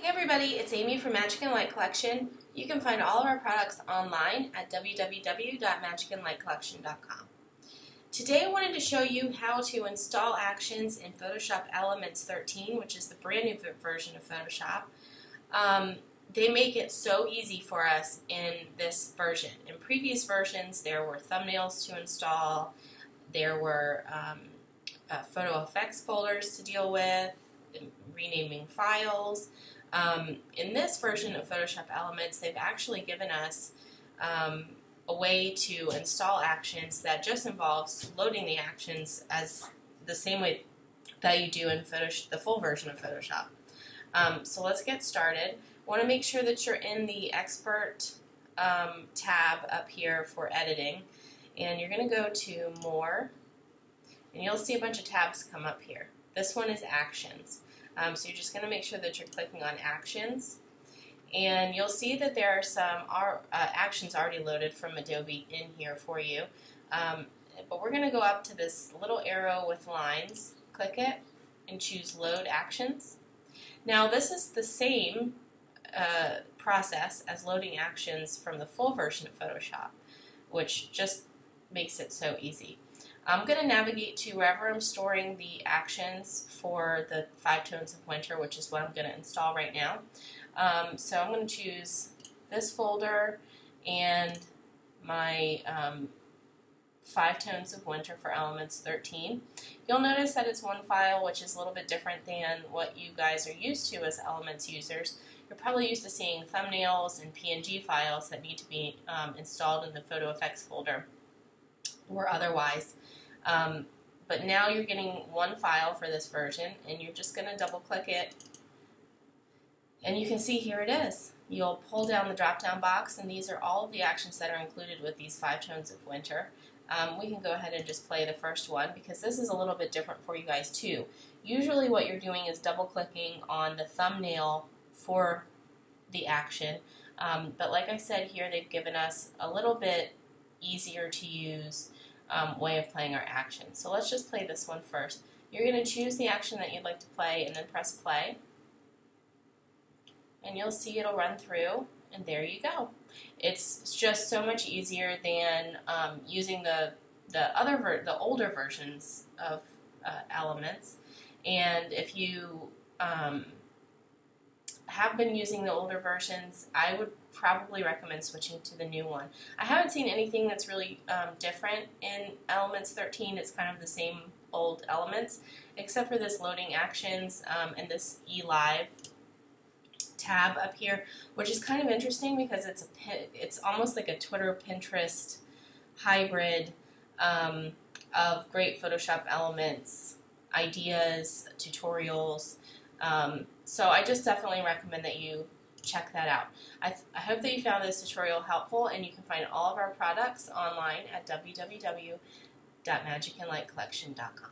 Hey everybody, it's Amy from Magic and Light Collection. You can find all of our products online at www.magicandlightcollection.com. Today I wanted to show you how to install actions in Photoshop Elements 13, which is the brand new version of Photoshop. They make it so easy for us in this version. In previous versions there were thumbnails to install, there were photo effects folders to deal with, renaming files. In this version of Photoshop Elements, they've actually given us a way to install actions that just involves loading the actions as the same way that you do in the full version of Photoshop. So let's get started. Want to make sure that you're in the Expert tab up here for editing, and you're going to go to More, and you'll see a bunch of tabs come up here. This one is Actions. So you're just going to make sure that you're clicking on Actions, and you'll see that there are some actions already loaded from Adobe in here for you. But we're going to go up to this little arrow with lines, click it, and choose Load Actions. Now this is the same process as loading actions from the full version of Photoshop, which just makes it so easy. I'm going to navigate to wherever I'm storing the actions for the 5 Tones of Winter, which is what I'm going to install right now. So I'm going to choose this folder and my 5 Tones of Winter for Elements 13. You'll notice that it's one file, which is a little bit different than what you guys are used to as Elements users. You're probably used to seeing thumbnails and PNG files that need to be installed in the photo effects folder or otherwise. But now you're getting one file for this version, and you're just going to double click it, and you can see here it is. You'll pull down the drop down box, and these are all of the actions that are included with these 5 Tones of Winter. We can go ahead and just play the first one because this is a little bit different for you guys too. Usually what you're doing is double clicking on the thumbnail for the action, but like I said here, they've given us a little bit easier to use way of playing our action. So let's just play this one first. You're going to choose the action that you'd like to play and then press play. And you'll see it'll run through, and there you go. It's just so much easier than using the older versions of Elements. And if you have been using the older versions, I would probably recommend switching to the new one. I haven't seen anything that's really different in Elements 13. It's kind of the same old Elements, except for this loading actions and this eLive tab up here, which is kind of interesting because it's almost like a Twitter, Pinterest hybrid of great Photoshop Elements ideas, tutorials. So I just definitely recommend that you check that out. I hope that you found this tutorial helpful, and you can find all of our products online at www.magicandlightcollection.com.